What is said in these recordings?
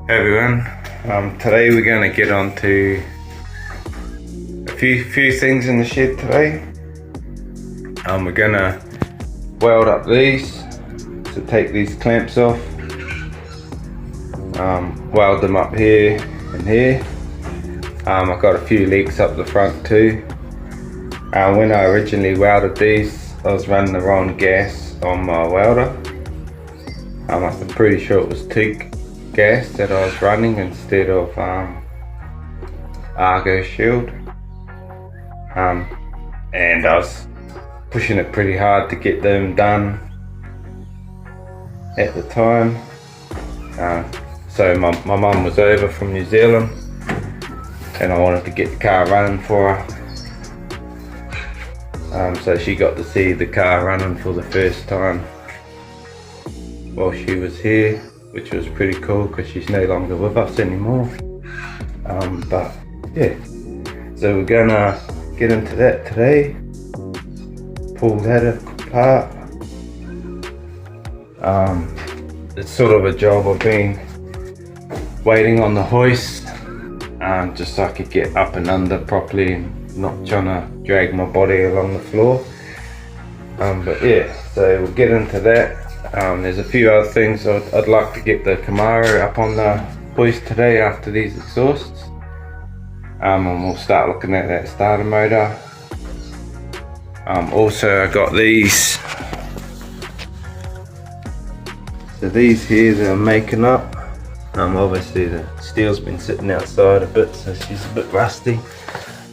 Hey everyone, today we're going to get on to a few things in the shed today. We're going to weld up these to take these clamps off, weld them up here and here. I've got a few leaks up the front too. When I originally welded these, I was running the wrong gas on my welder. I'm pretty sure it was teak gas that I was running instead of Argo Shield, and I was pushing it pretty hard to get them done at the time. So my mum was over from New Zealand and I wanted to get the car running for her, so she got to see the car running for the first time while she was here, which was pretty cool because she's no longer with us anymore. But yeah, so we're gonna get into that today, pull that apart. It's sort of a job I've been waiting on the hoist, just so I could get up and under properly and not trying to drag my body along the floor. But yeah, so we'll get into that. There's a few other things. I'd like to get the Camaro up on the hoist today after these exhausts, and we'll start looking at that starter motor. Also I got these, so these here they're making up. Obviously the steel's been sitting outside a bit, so she's a bit rusty,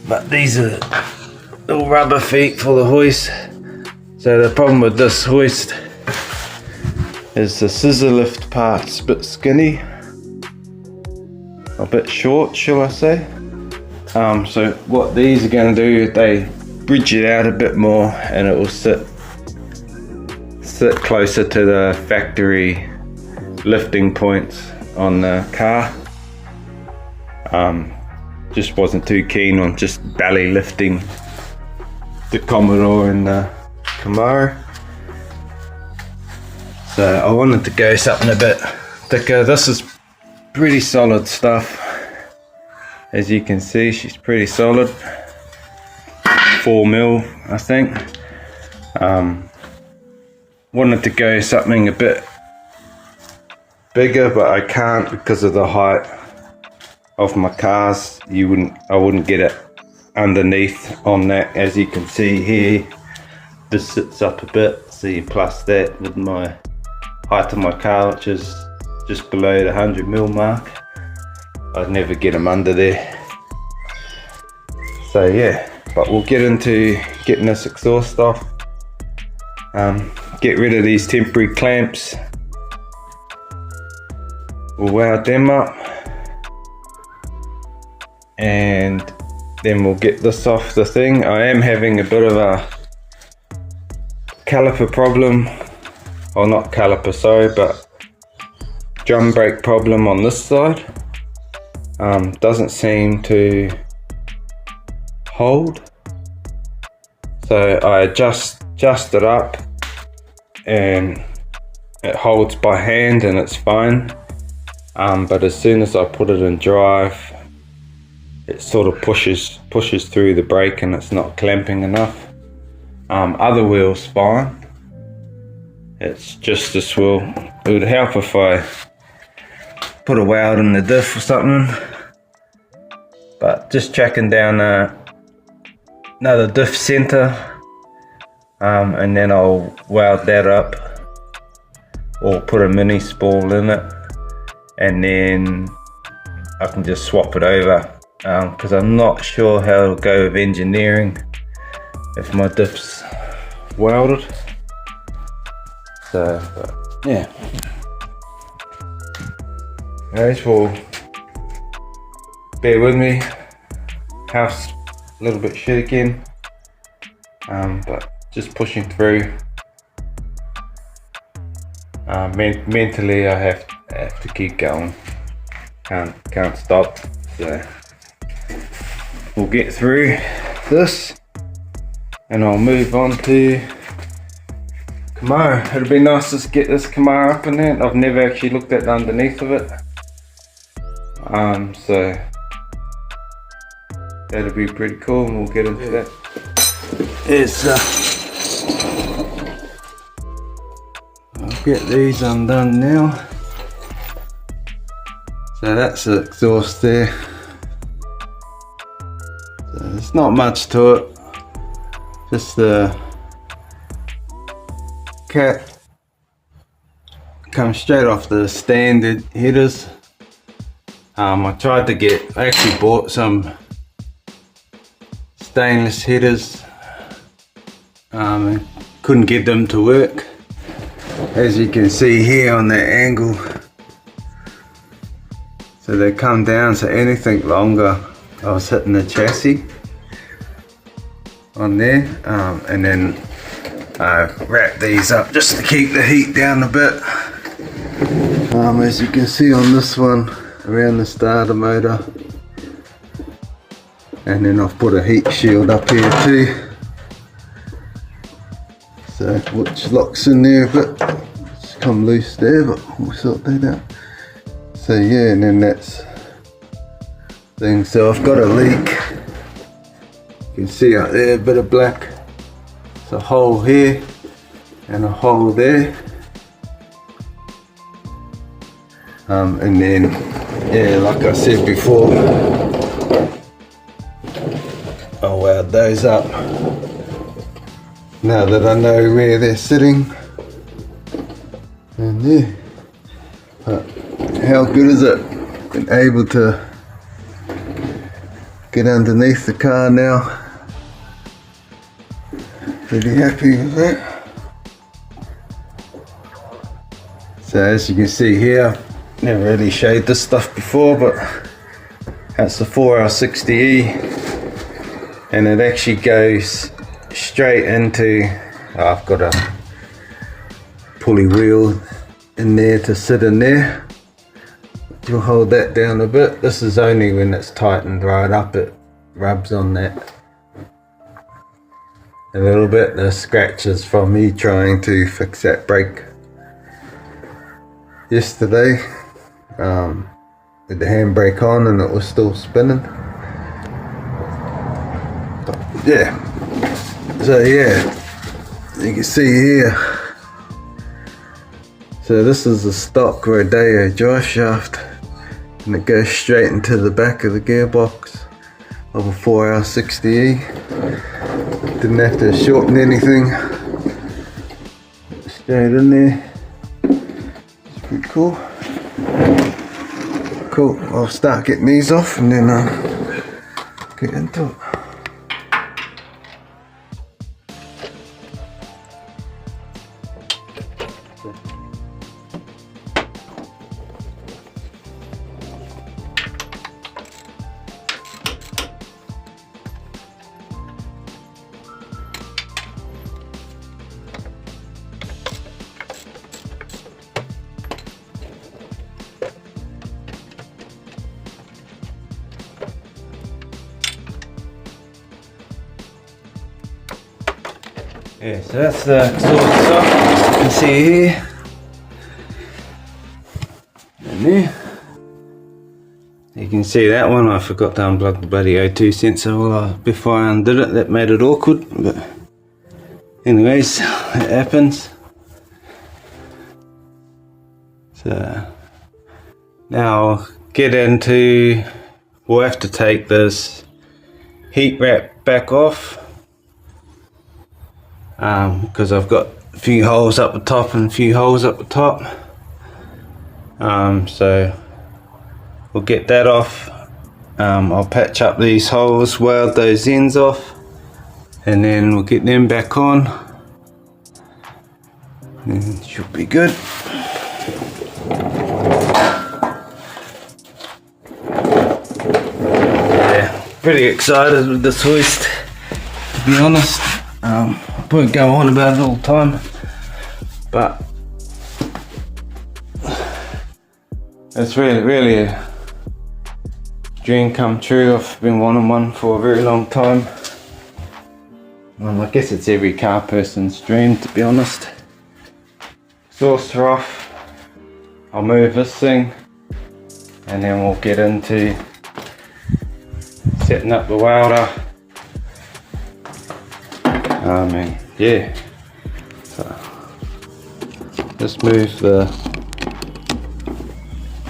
but these are little rubber feet for the hoist. So the problem with this hoist is the scissor lift part's a bit skinny, a bit short, shall I say. So what these are going to do, they bridge it out a bit more and it will sit closer to the factory lifting points on the car. Just wasn't too keen on just belly lifting the Commodore and the Camaro. So I wanted to go something a bit thicker. This is pretty solid stuff. As you can see, she's pretty solid. 4mm, I think. Wanted to go something a bit bigger, but I can't because of the height of my cars. I wouldn't get it underneath on that. As you can see here, this sits up a bit. See, plus that with my height of my car, which is just below the 100mm mark, I'd never get them under there. So yeah, but we'll get into getting this exhaust off, get rid of these temporary clamps, we'll weld them up, and then we'll get this off the thing. I am having a bit of a caliper problem, or not caliper, sorry, but drum brake problem on this side. Doesn't seem to hold, so I adjust it up and it holds by hand and it's fine, but as soon as I put it in drive, it sort of pushes through the brake and it's not clamping enough. Other wheel's fine. It's just this wheel. It would help if I put a weld in the diff or something, but just tracking down another diff center, and then I'll weld that up or put a mini spool in it, and then I can just swap it over, because I'm not sure how it'll go with engineering if my diff's welded. So, but yeah. Guys, well, bear with me. House a little bit shit again, but just pushing through. Mentally, I have to keep going. Can't stop. So we'll get through this, and I'll move on to Camaro. It'd be nice to get this Camaro up in there. I've never actually looked at the underneath of it. So that'll be pretty cool, and we'll get into that. I'll get these undone now. So that's the exhaust there. So there's not much to it, just the cap comes straight off the standard headers. I tried to I actually bought some stainless headers, couldn't get them to work, as you can see here on that angle. So they come down, so anything longer I was hitting the chassis on there, and then I wrap these up just to keep the heat down a bit. As you can see on this one, around the starter motor, and then I've put a heat shield up here too, so which locks in there a bit. It's come loose there, but we'll sort that out. So yeah, and then that's thing. So I've got a leak, you can see out there a bit of black. It's a hole here and a hole there, and then yeah, like I said before, I'll weld those up now that I know where they're sitting. And yeah, but how good is it? Been able to get underneath the car now. Pretty happy with that. So as you can see here, never really showed this stuff before, but that's the 4R60E, and it actually goes straight into, I've got a pulley wheel in there to sit in there. You'll hold that down a bit. This is only when it's tightened right up, it rubs on that a little bit. The scratches from me trying to fix that brake yesterday, with the handbrake on and it was still spinning. But yeah, so yeah, you can see here, so this is the stock Rodeo drive shaft, and it goes straight into the back of the gearbox of a 4R60E. Didn't have to shorten anything, straight in there. It's pretty cool. Cool, I'll start getting these off and then I'll get into it. Yeah, so that's the exhaust sock, you can see here, and there. You can see that one, I forgot to unplug the bloody O2 sensor before I undid it. That made it awkward, but anyways, it happens. So now I'll get into, we'll have to take this heat wrap back off, because I've got a few holes up the top and a few holes up the top. So we'll get that off. I'll patch up these holes, weld those ends off, and then we'll get them back on, and it should be good. Yeah, pretty excited with this hoist, to be honest. I won't go on about it all the time, but it's really a dream come true. I've been wanting one for a very long time. Well, I guess it's every car person's dream, to be honest. Exhausts are off. I'll move this thing, and then we'll get into setting up the welder. And yeah, so let's move the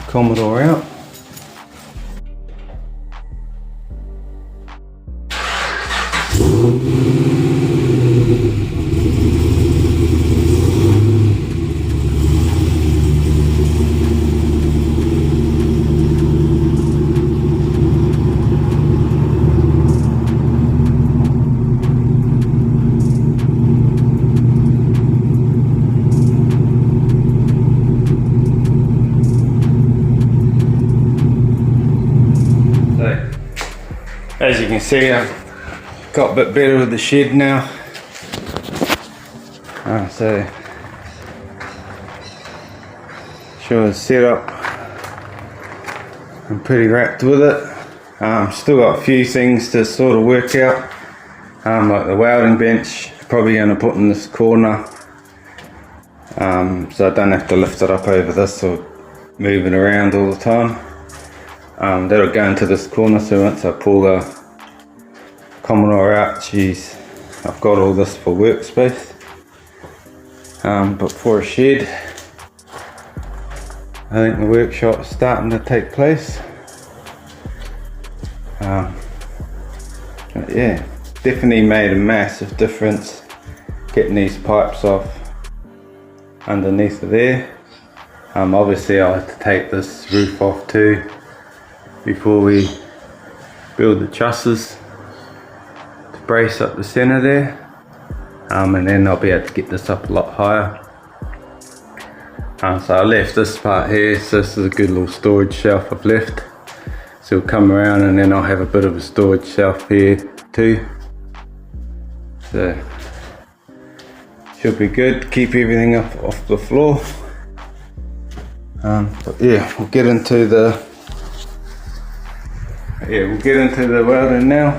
Commodore out. As you can see, I've got a bit better with the shed now. So sure it's set up. I'm pretty wrapped with it. Still got a few things to sort of work out. Like the welding bench, probably going to put in this corner. So I don't have to lift it up over this or move it around all the time. That'll go into this corner, so once I pull the Commodore out, I've got all this for workspace. But for a shed, I think the workshop's starting to take place. Yeah, definitely made a massive difference getting these pipes off underneath of there. Obviously I'll have to take this roof off too before we build the trusses to brace up the center there, and then I'll be able to get this up a lot higher. So I left this part here, so this is a good little storage shelf I've left. So it'll come around and then I'll have a bit of a storage shelf here too. So should be good, keep everything up off the floor. But yeah, we'll get into the welding now.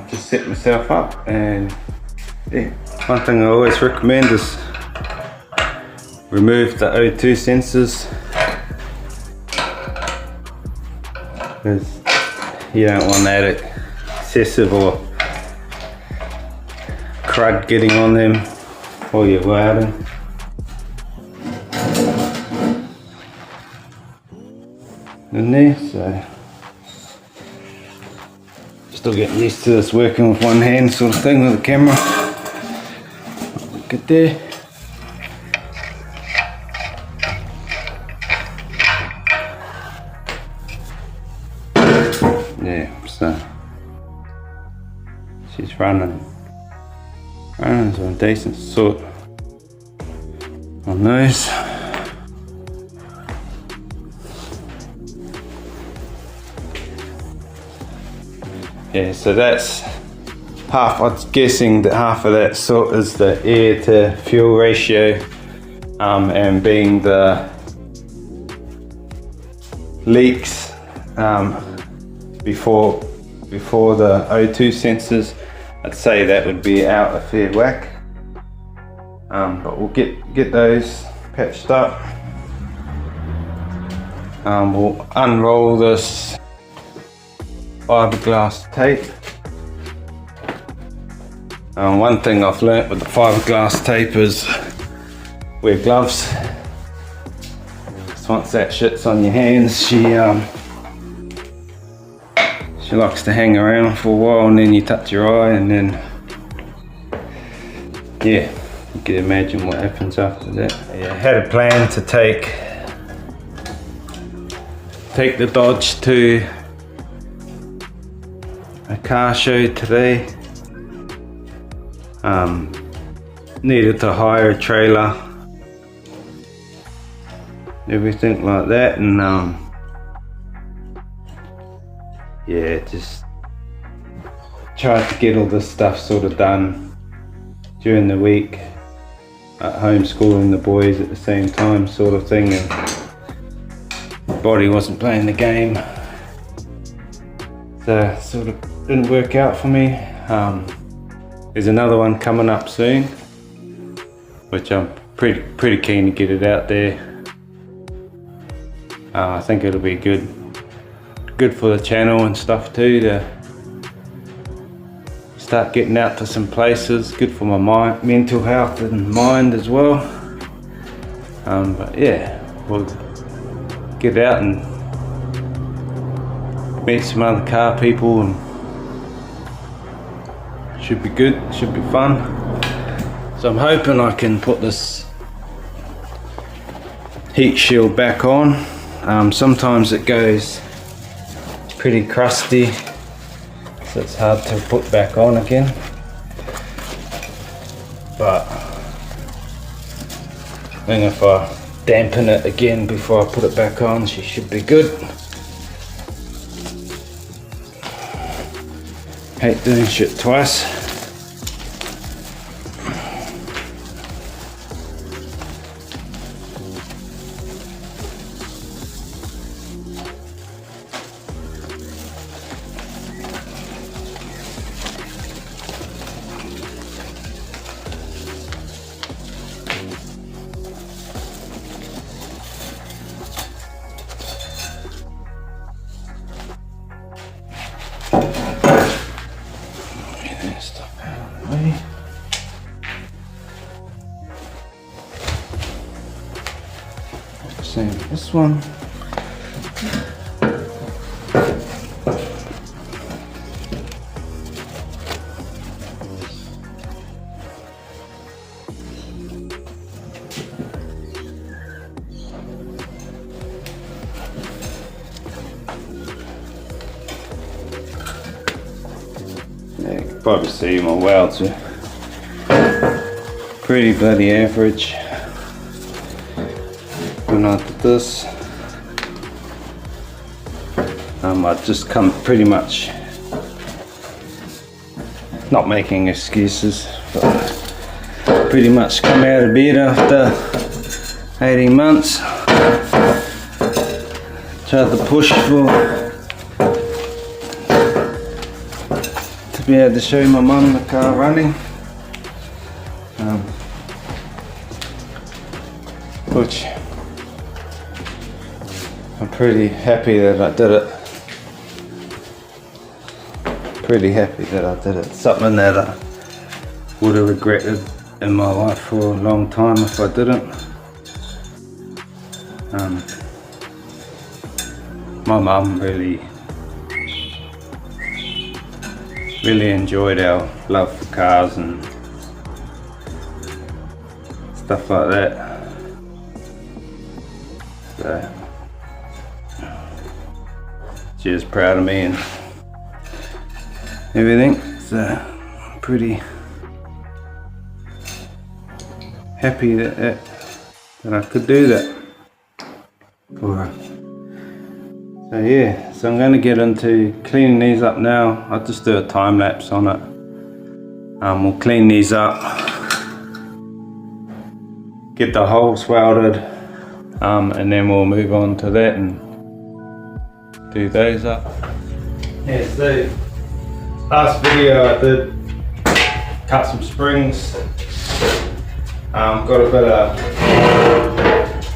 Just set myself up, and yeah, one thing I always recommend is remove the O2 sensors, because you don't want that excessive or crud getting on them while you're welding. In there, so still getting used to this working with one hand sort of thing with the camera. Look at there. Yeah, so she's running to a decent sort on those. Yeah, so that's half, I'm guessing that half of that sort is the air to fuel ratio, and being the leaks before the O2 sensors, I'd say that would be out a fair whack. But we'll get those patched up. We'll unroll this fiberglass tape. One thing I've learnt with the fiberglass tape is wear gloves. So once that shit's on your hands, she likes to hang around for a while, and then you touch your eye, and then yeah, you can imagine what happens after that. Yeah, I had a plan to take the Dodge to a car show today. Needed to hire a trailer, everything like that, and yeah, just tried to get all this stuff sort of done during the week, at homeschooling the boys at the same time sort of thing, and my body wasn't playing the game, so sort of didn't work out for me. There's another one coming up soon, which I'm pretty keen to get it out there. I think it'll be good for the channel and stuff too, to start getting out to some places. Good for my mental health and mind as well. But yeah, we'll get out and meet some other car people, and should be good, should be fun. So I'm hoping I can put this heat shield back on. Sometimes it goes pretty crusty, so it's hard to put back on again, but I think if I dampen it again before I put it back on, she should be good. Hate doing shit twice. This one. Yeah, you can probably see my welds are pretty bloody average. When I did this, I just come pretty much, not making excuses, but pretty much come out of bed after 18 months. Tried to push to be able to show my mum the car running, which I'm pretty happy that I did it. Pretty happy that I did it. Something that I would have regretted in my life for a long time if I didn't. My mum really enjoyed our love for cars and stuff like that. So she was proud of me and everything, so I'm pretty happy that I could do that for her. So yeah, so I'm going to get into cleaning these up now. I'll just do a time lapse on it. We'll clean these up, get the holes welded, and then we'll move on to that and do those up. Yeah, so last video I did cut some springs. Got a bit of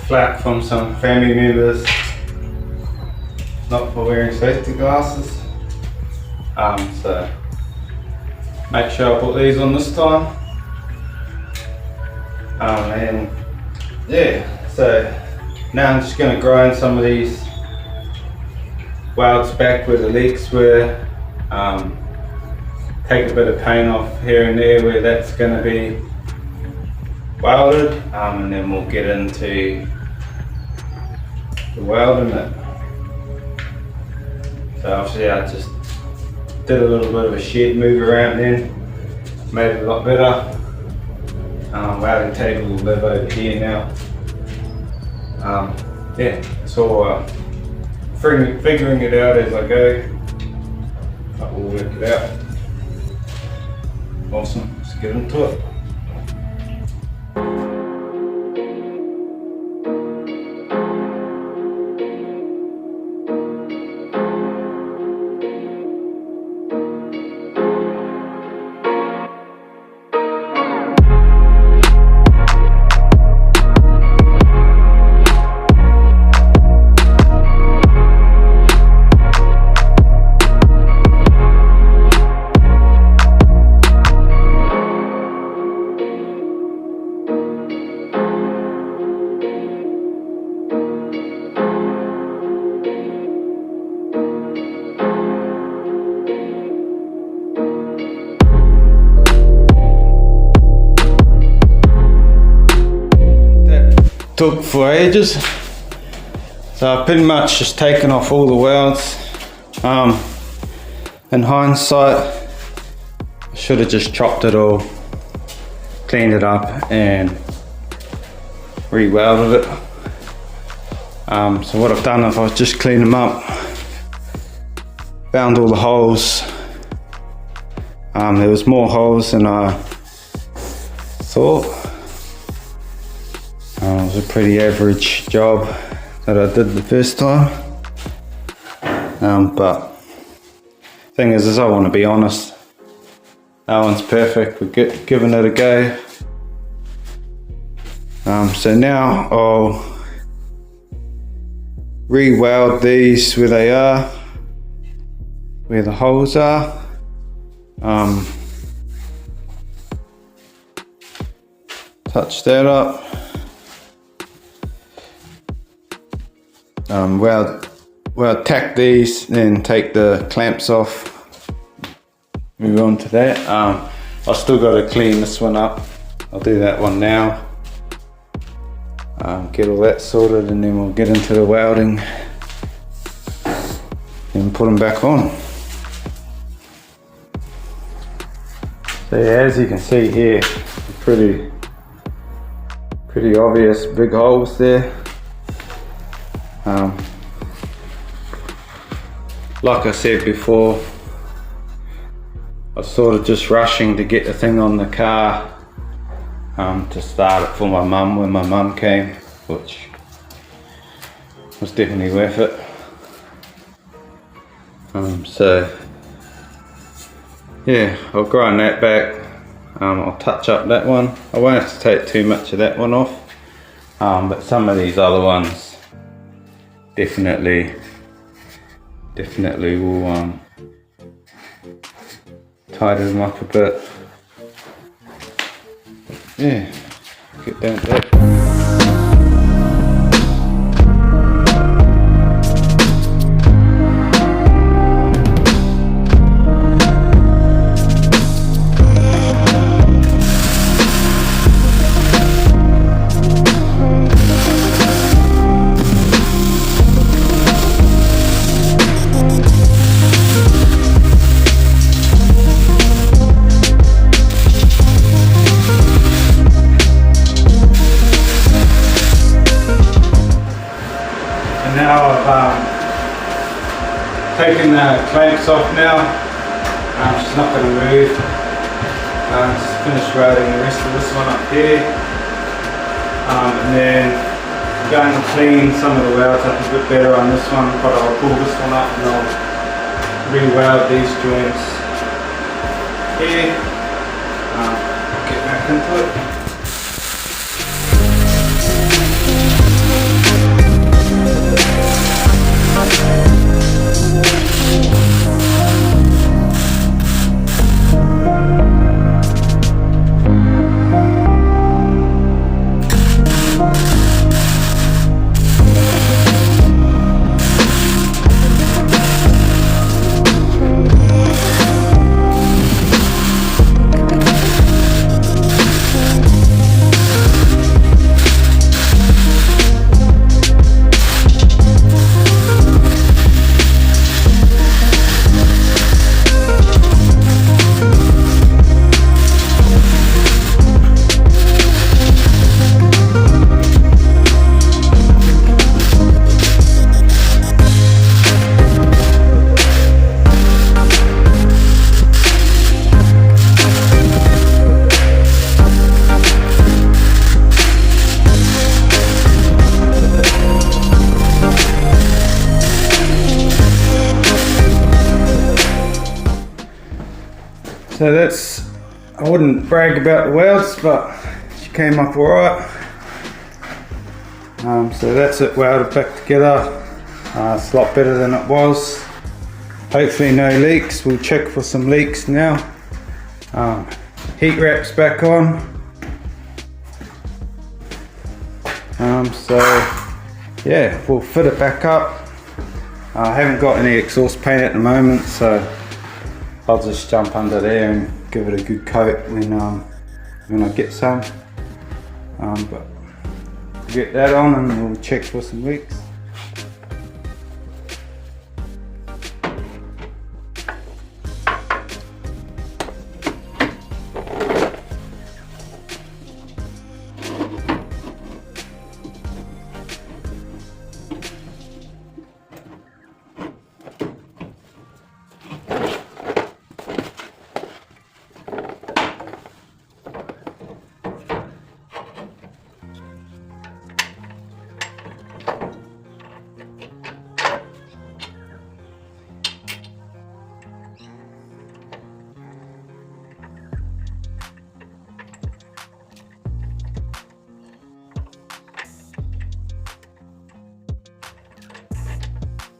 flack from some family members, not for wearing safety glasses. So make sure I put these on this time. And yeah, so now I'm just going to grind some of these welds back where the leaks were. Take a bit of paint off here and there where that's going to be welded, and then we'll get into the welding it. So obviously I just did a little bit of a shed move around then, made it a lot better. Welding table will live over here now. Yeah, so figuring it out as I go, but we'll work it out. Awesome, let's get into it. took for ages. So I've pretty much just taken off all the welds. In hindsight, I should have just chopped it all, cleaned it up and re-welded it. So what I've done is I've just cleaned them up, found all the holes. There was more holes than I thought. It was a pretty average job that I did the first time. But thing is I want to be honest. No one's perfect. We're giving it a go. So now I'll re-weld these where they are, where the holes are. Touch that up. Weld tack these, then take the clamps off. Move on to that. I've still got to clean this one up. I'll do that one now. Get all that sorted, and then we'll get into the welding and put them back on. So yeah, as you can see here, pretty obvious big holes there. Like I said before, I was sort of just rushing to get the thing on the car to start it for my mum when my mum came, which was definitely worth it. So yeah, I'll grind that back. I'll touch up that one. I won't have to take too much of that one off, but some of these other ones definitely will tighten them up a bit. Yeah, get down to that. Now I've taken the clamps off now. She's not going to move. Just finished welding the rest of this one up here. And then I'm going to clean some of the welds up a bit better on this one, but I'll pull this one up and I'll re-weld these joints here. Get back into it. So that's, I wouldn't brag about the welds, but she came up alright. So that's it welded back together. It's a lot better than it was. Hopefully no leaks. We'll check for some leaks now. Heat wraps back on. So yeah, we'll fit it back up. I haven't got any exhaust paint at the moment, so I'll just jump under there and give it a good coat when I get some. But get that on and we'll check for some leaks.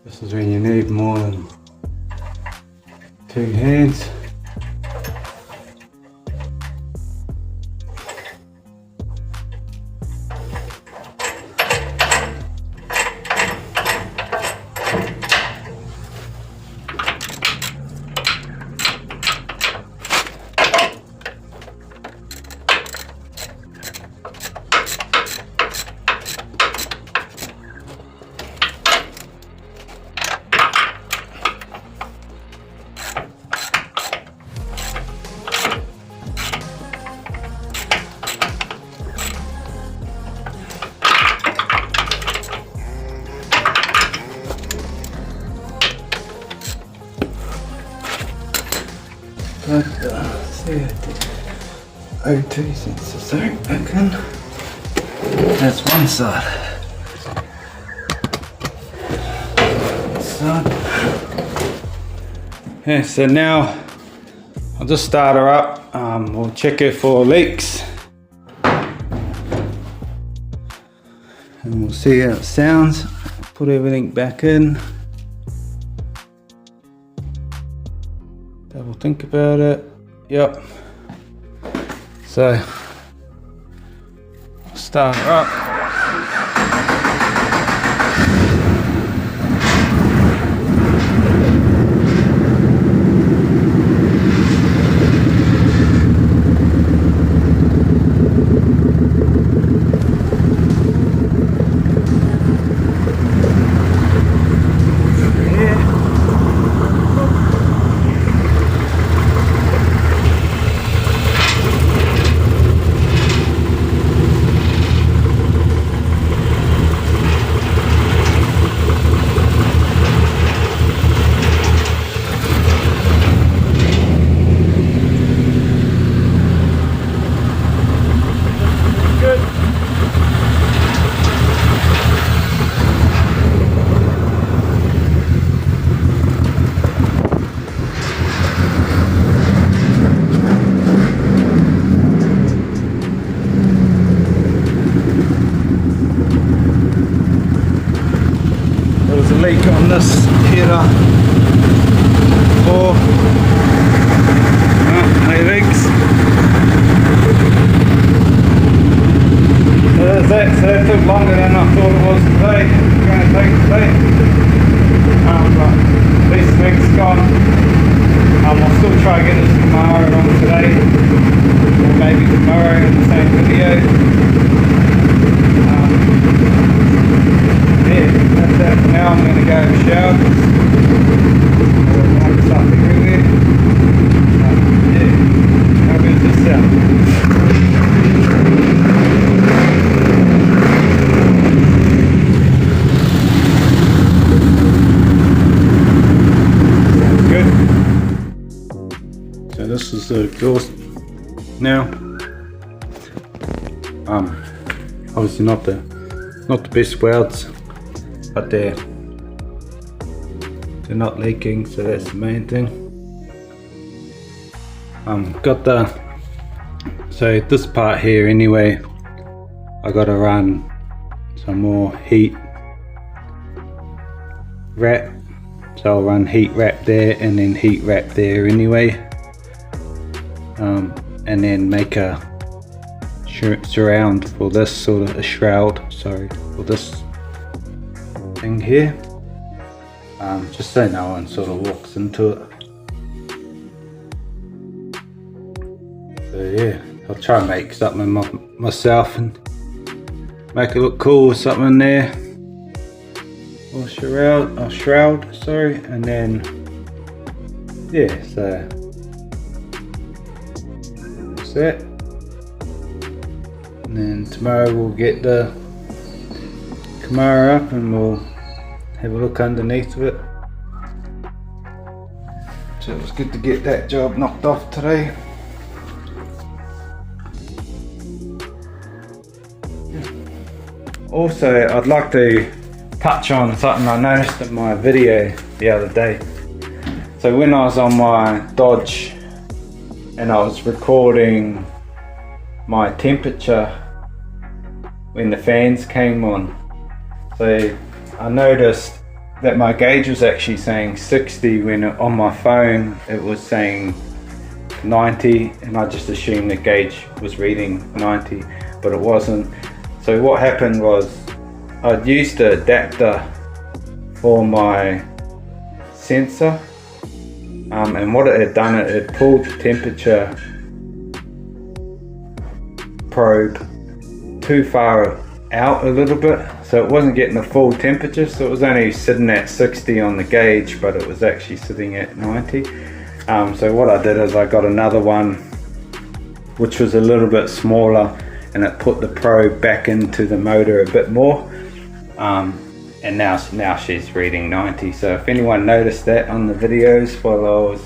This is when you need more than 2 hands. But see it. O2 sensors don't open. That's one side. Yeah, so now I'll just start her up. We'll check her for leaks. And we'll see how it sounds. Put everything back in. Double think about it. Yep. So start her up. Leak on this header for no leaks. So there's that. So it took longer than I thought it was today. It's going to take today. But this leak's gone. I'll still try to get this Camaro on today, or maybe tomorrow in the same video. Yeah, that's that for now. I'm going to go have a shower. I'll start everywhere. Yeah, how good does this sound? Sounds good. So this is the exhaust now. Obviously not the best welds, but they're not leaking, so that's the main thing. Got so this part here anyway, I gotta run some more heat wrap, so I'll run heat wrap there and then heat wrap there anyway, and then make a surround for this sort of a shroud, sorry, for this thing here, just so no one sort of walks into it. So yeah, I'll try and make something myself and make it look cool with something there, or shroud, sorry, and then yeah, so that's that. And then tomorrow we'll get the Camaro up and we'll have a look underneath of it. So it was good to get that job knocked off today. Also, I'd like to touch on something I noticed in my video the other day. So when I was on my Dodge and I was recording my temperature when the fans came on, so I noticed that my gauge was actually saying 60 when on my phone it was saying 90, and I just assumed the gauge was reading 90, but it wasn't. So what happened was I'd used the adapter for my sensor, and what it had done, it had pulled the temperature probe too far out a little bit, so it wasn't getting the full temperature, so it was only sitting at 60 on the gauge, but it was actually sitting at 90. So what I did is I got another one which was a little bit smaller, and it put the probe back into the motor a bit more, and now she's reading 90. So if anyone noticed that on the videos while I was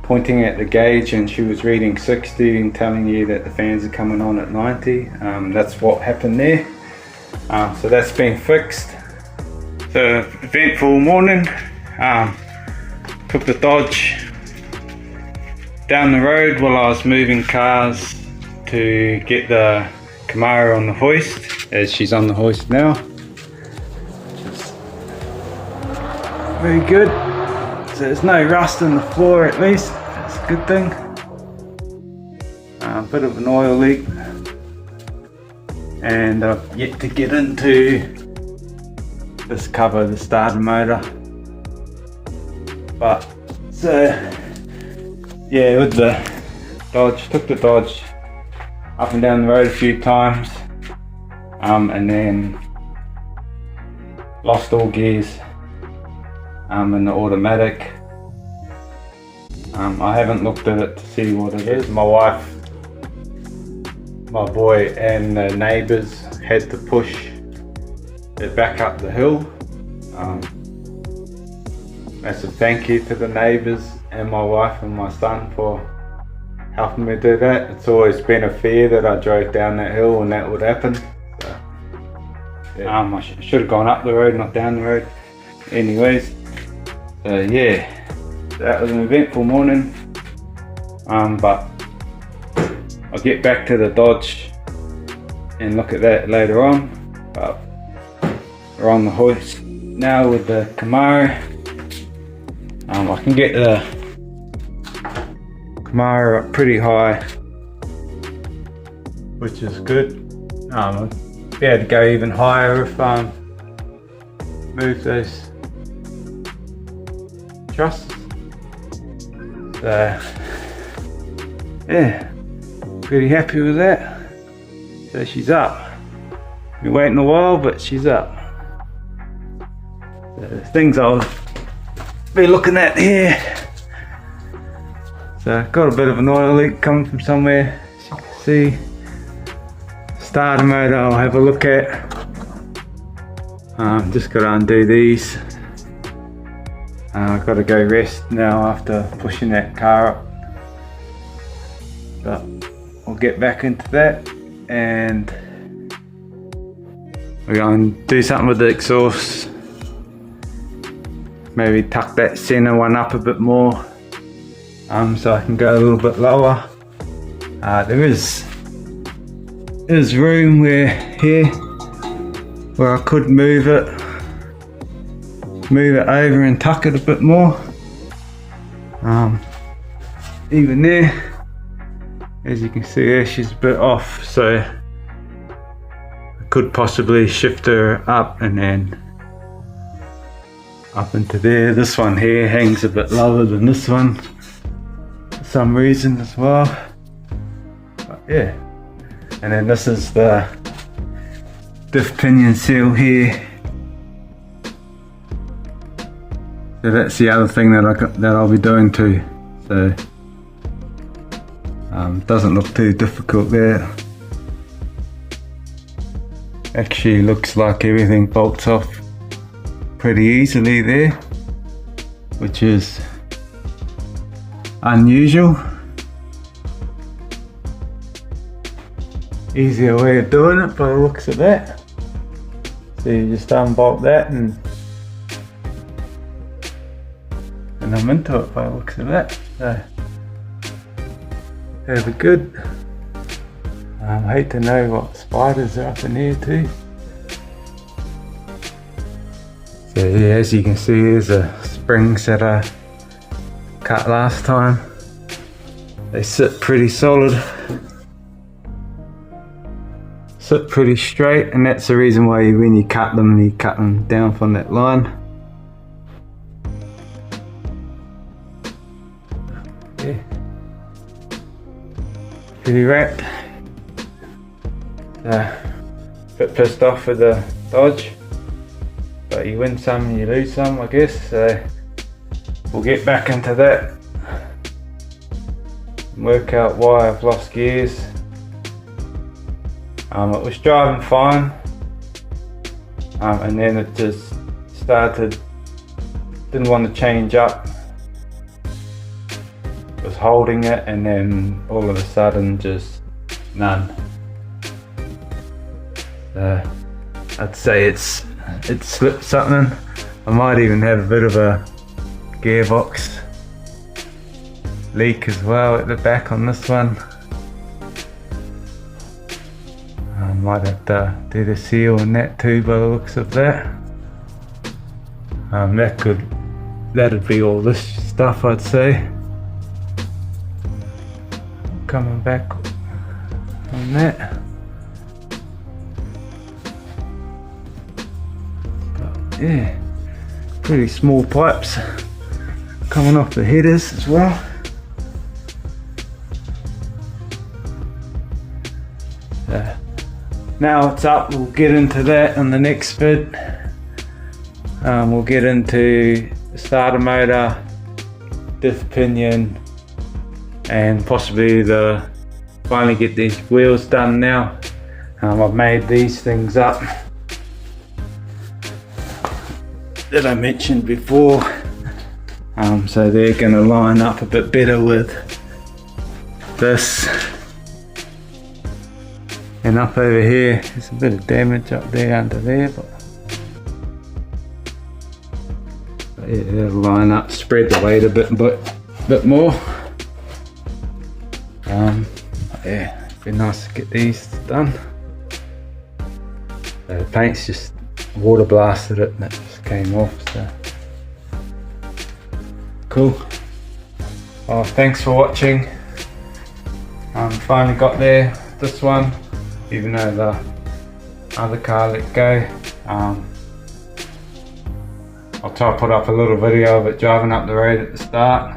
pointing at the gauge and she was reading 60 and telling you that the fans are coming on at 90, that's what happened there. So that's been fixed. So eventful morning. Took the Dodge down the road while I was moving cars to get the Camaro on the hoist, as she's on the hoist now. Very good. So there's no rust on the floor, at least. That's a good thing. A bit of an oil leak, and I've yet to get into this cover, the starter motor. But so yeah, with the Dodge, took the Dodge up and down the road a few times, and then lost all gears in the automatic. I haven't looked at it to see what it is. My wife, my boy and the neighbours had to push it back up the hill. Massive thank you to the neighbours and my wife and my son for helping me do that. It's always been a fear that I drove down that hill and that would happen. So, yeah. I should have gone up the road, not down the road. Anyways, so yeah, that was an eventful morning. But I'll get back to the Dodge and look at that later on. But we're on the hoist now with the Camaro. I can get the Camaro up pretty high, which is good. I'll be able to go even higher if move those trusses. So yeah, pretty happy with that. So she's up. Been waiting a while, but she's up. So the things I'll be looking at here. So got a bit of an oil leak coming from somewhere, as you can see. Starter motor I'll have a look at. Just got to undo these. I've got to go rest now after pushing that car up. But I'll get back into that and we're going to do something with the exhaust. Maybe tuck that center one up a bit more, so I can go a little bit lower. There is room here where I could move it over and tuck it a bit more. Even there, as you can see there, she's a bit off, so I could possibly shift her up and then up into there. This one here hangs a bit lower than this one for some reason as well. But yeah, and then this is the diff pinion seal here. So that's the other thing that I'll be doing too. So doesn't look too difficult there. Actually looks like everything bolts off pretty easily there, which is unusual. Easier way of doing it by the looks of that. So you just unbolt that and I'm into it by the looks of that. So that'll be good. I hate to know what spiders are up in here too. So yeah, as you can see, there's the springs that I cut last time. They sit pretty solid, sit pretty straight, and that's the reason why when you cut them down from that line. Yeah, pretty wrapped. Bit pissed off with the Dodge, but you win some and you lose some, I guess. So we'll get back into that and work out why I've lost gears. It was driving fine, and then it just started, didn't want to change up, was holding it, and then all of a sudden just none. I'd say it slipped something. I might even have a bit of a gearbox leak as well at the back on this one. I might have to do the seal and that too by the looks of that. That'd be all this stuff, I'd say. Coming back on that. Yeah, pretty small pipes coming off the headers as well. Now it's up, we'll get into that in the next vid. We'll get into the starter motor, diff pinion, and possibly finally get these wheels done now. I've made these things up that I mentioned before, so they're going to line up a bit better with this. And up over here, there's a bit of damage up there under there, but yeah, it'll line up, spread the weight a bit more. Yeah, it'd be nice to get these done. The paint's just water blasted it and it just came off, so cool. Oh, thanks for watching. Finally got there, this one, even though the other car let go. I'll try to put up a little video of it driving up the road at the start.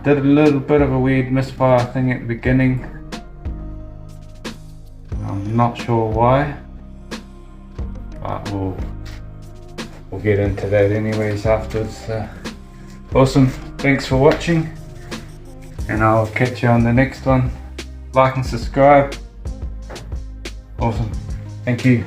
Did a little bit of a weird misfire thing at the beginning. I'm not sure why, but we'll get into that anyways afterwards. Awesome, thanks for watching, and I'll catch you on the next one. Like and subscribe. Awesome, thank you.